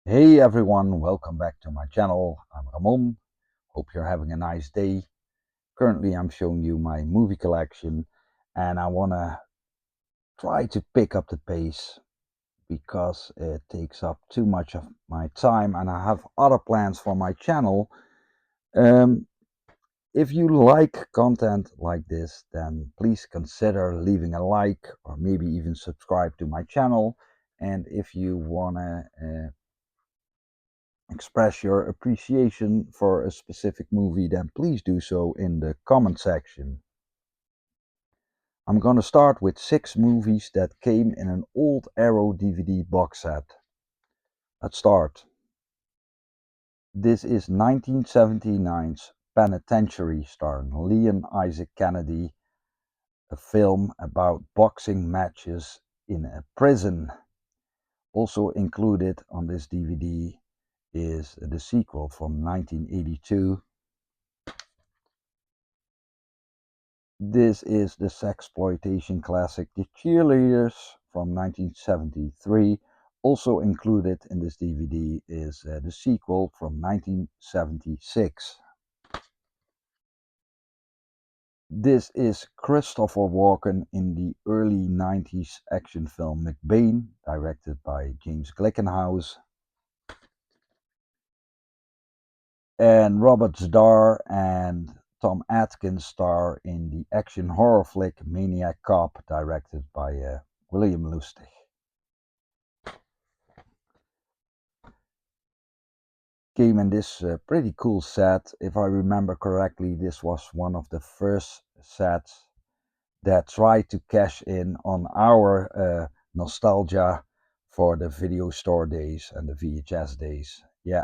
Hey everyone, welcome back to my channel. I'm Ramon. Hope you're having a nice day. Currently I'm showing you my movie collection and I want to try to pick up the pace because it takes up too much of my time and I have other plans for my channel. Um, if you like content like this, then please consider leaving a like or maybe even subscribe to my channel. And if you want to express your appreciation for a specific movie, then please do so in the comment section. I'm gonna start with 6 movies that came in an old Arrow DVD box set. Let's start. This is 1979's Penitentiary starring Leon Isaac Kennedy, a film about boxing matches in a prison. Also included on this DVD is the sequel from 1982. This is the sexploitation classic The Cheerleaders from 1973. Also included in this DVD is the sequel from 1976. This is Christopher Walken in the early 90s action film McBain, directed by James Glickenhaus. And Robert Starr and Tom Atkins star in the action horror flick Maniac Cop, directed by William Lustig. Came in this pretty cool set. If I remember correctly, this was one of the first sets that tried to cash in on our nostalgia for the video store days and the VHS days. Yeah.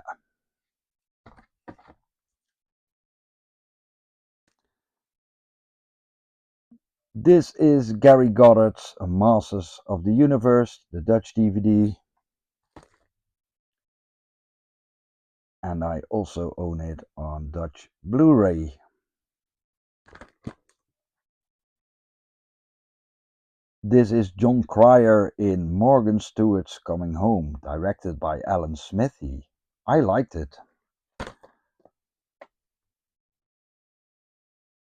This is Gary Goddard's Masters of the Universe, the Dutch DVD. And I also own it on Dutch Blu-ray. This is John Cryer in Morgan Stewart's Coming Home, directed by Alan Smithee. I liked it.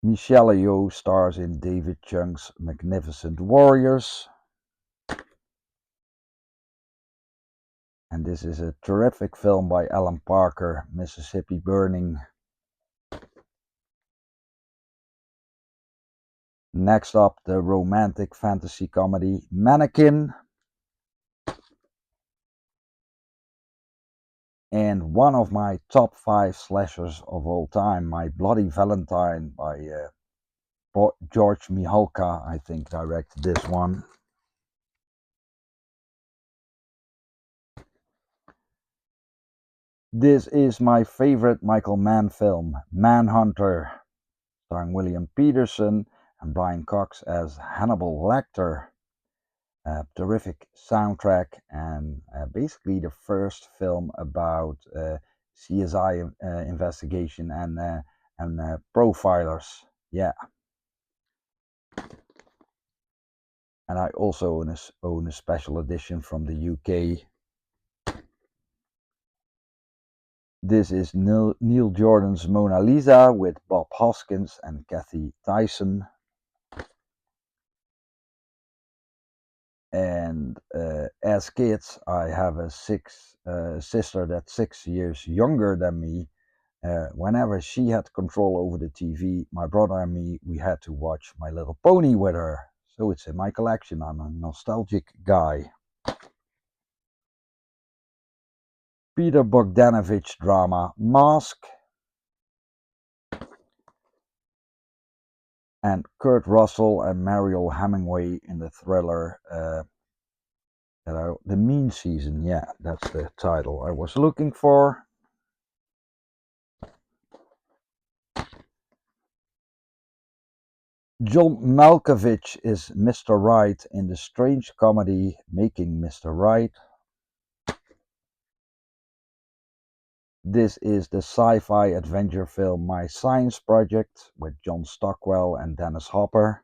Michelle Yeoh stars in David Chung's Magnificent Warriors. And this is a terrific film by Alan Parker, Mississippi Burning. Next up, the romantic fantasy comedy Mannequin. And one of my top 5 slashers of all time, My Bloody Valentine by George Mihalka, I think, directed this one. This is my favorite Michael Mann film, Manhunter, starring William Peterson and Brian Cox as Hannibal Lecter. A terrific soundtrack and basically the first film about CSI investigation and profilers. Yeah. And I also own a special edition from the UK. This is Neil Jordan's Mona Lisa with Bob Hoskins and Kathy Tyson. And as kids, I have a sister that's 6 years younger than me. Whenever she had control over the TV, my brother and me, we had to watch My Little Pony with her. So it's in my collection. I'm a nostalgic guy. Peter Bogdanovich drama Mask. And Kurt Russell and Mariel Hemingway in the thriller The Mean Season. Yeah, that's the title I was looking for. John Malkovich is Mr. Right in the strange comedy Making Mr. Right. This is the sci-fi adventure film My Science Project with John Stockwell and Dennis Hopper.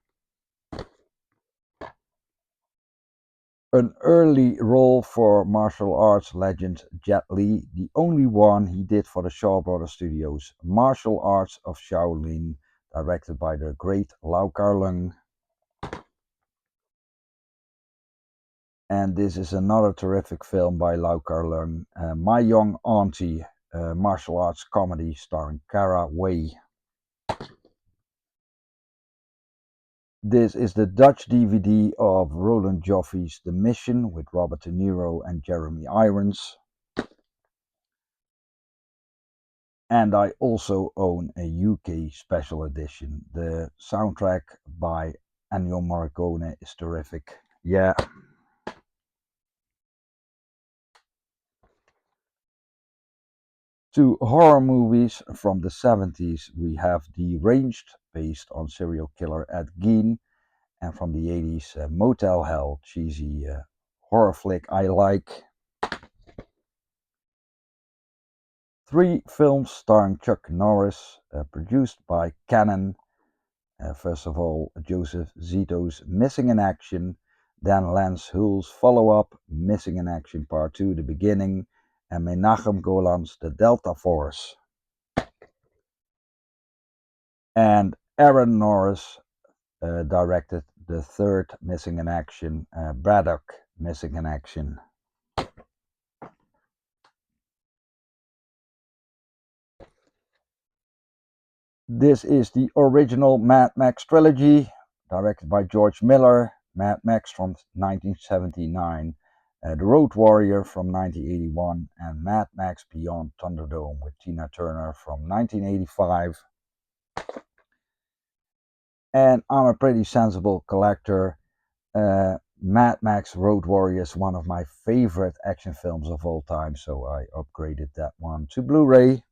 An early role for martial arts legend Jet Li, the only one he did for the Shaw Brothers Studios, Martial Arts of Shaolin, directed by the great Lau Kar-leung. And this is another terrific film by Lau Kar-leung, My Young Auntie, martial arts comedy starring Cara Wei. This is the Dutch DVD of Roland Joffe's The Mission with Robert De Niro and Jeremy Irons. And I also own a UK special edition. The soundtrack by Ennio Morricone is terrific. Yeah. To horror movies from the 70s, we have Deranged, based on serial killer Ed Gein, and from the 80s, Motel Hell, cheesy horror flick I like. 3 films starring Chuck Norris, produced by Cannon. First of all, Joseph Zito's Missing in Action, then Lance Hull's follow-up, Missing in Action Part 2, The Beginning, and Menachem Golan's The Delta Force. And Aaron Norris directed the 3rd Missing in Action, Braddock Missing in Action. This is the original Mad Max trilogy, directed by George Miller, Mad Max from 1979, The Road Warrior from 1981, and Mad Max Beyond Thunderdome with Tina Turner from 1985. And I'm a pretty sensible collector. Mad Max Road Warrior is one of my favorite action films of all time, so I upgraded that one to Blu-ray.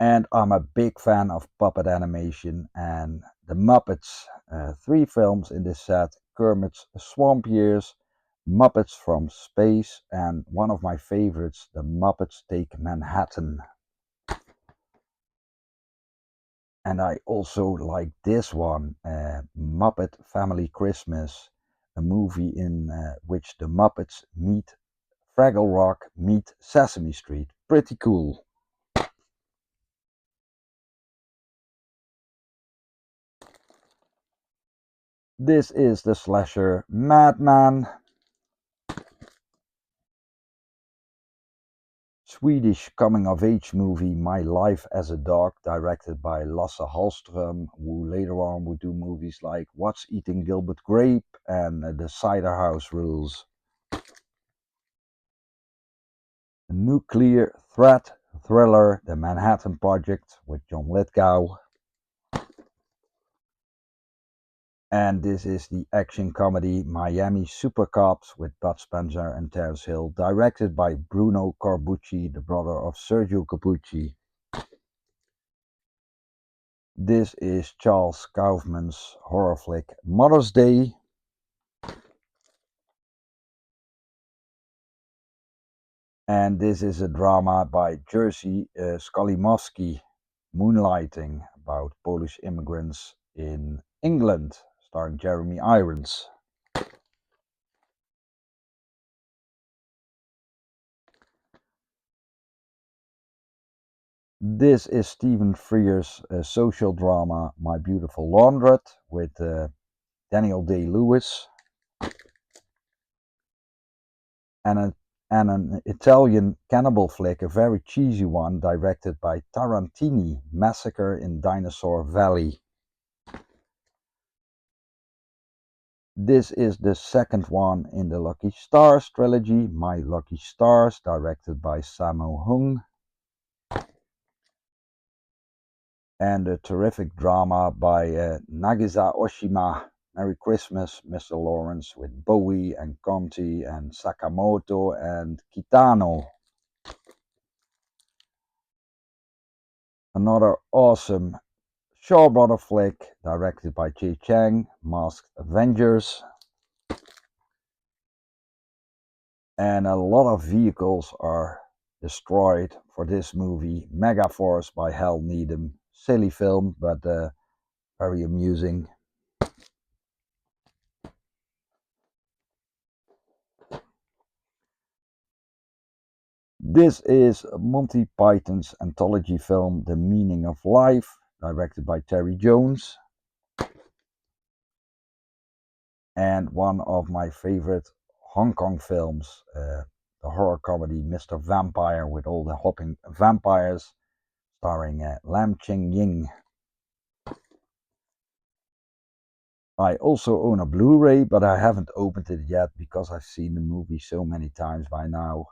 And I'm a big fan of puppet animation and the Muppets. 3 films in this set: Kermit's Swamp Years, Muppets from Space, and one of my favorites, The Muppets Take Manhattan. And I also like this one, Muppet Family Christmas, a movie in which the Muppets meet Fraggle Rock meet Sesame Street. Pretty cool. This is the slasher Madman. Swedish coming-of-age movie My Life as a Dog, directed by Lasse Hallström, who later on would do movies like What's Eating Gilbert Grape and The Cider House Rules. A nuclear threat thriller, The Manhattan Project with John Lithgow. And this is the action comedy Miami Super Cops with Bud Spencer and Terence Hill, directed by Bruno Corbucci, the brother of Sergio Corbucci. This is Charles Kaufman's horror flick Mother's Day. And this is a drama by Jerzy Skolimowski, Moonlighting, about Polish immigrants in England, starring Jeremy Irons. This is Stephen Frears' social drama My Beautiful Laundrette with Daniel Day-Lewis, and an Italian cannibal flick, a very cheesy one, directed by Tarantini, Massacre in Dinosaur Valley. This is the 2nd one in the Lucky Stars trilogy, My Lucky Stars, directed by Sammo Hung. And a terrific drama by Nagisa Oshima, Merry Christmas, Mr. Lawrence, with Bowie and Conti and Sakamoto and Kitano. Another awesome Shaw Brother flick, directed by Jay Chang, Masked Avengers. And a lot of vehicles are destroyed for this movie, Megaforce by Hal Needham. Silly film, but very amusing. This is Monty Python's anthology film, The Meaning of Life, directed by Terry Jones. And one of my favorite Hong Kong films, the horror comedy Mr. Vampire, with all the hopping vampires, starring Lam Ching-ying. I also own a Blu-ray, but I haven't opened it yet because I've seen the movie so many times by now.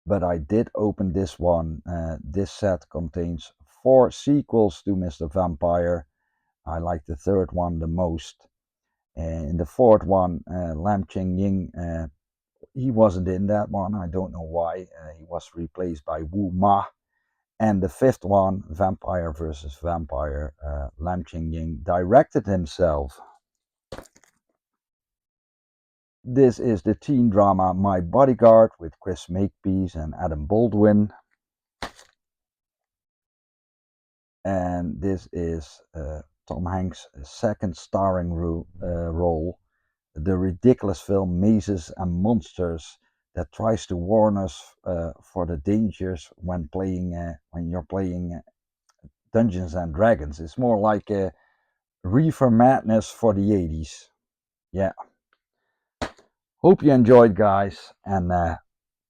But I did open this one. This set contains 4 sequels to Mr. Vampire. I like the third one the most. In the fourth one, Lam Ching-ying, he wasn't in that one. I don't know why. He was replaced by Wu Ma. And the fifth one, Vampire vs. Vampire, Lam Ching-ying directed himself. This is the teen drama My Bodyguard with Chris Makepeace and Adam Baldwin. And this is Tom Hanks' second starring role, the ridiculous film Mazes and Monsters, that tries to warn us for the dangers when you're playing Dungeons and Dragons. It's more like a reefer madness for the 80s. Yeah. Hope you enjoyed, guys, and I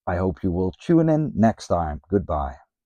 hope you will tune in next time. Goodbye.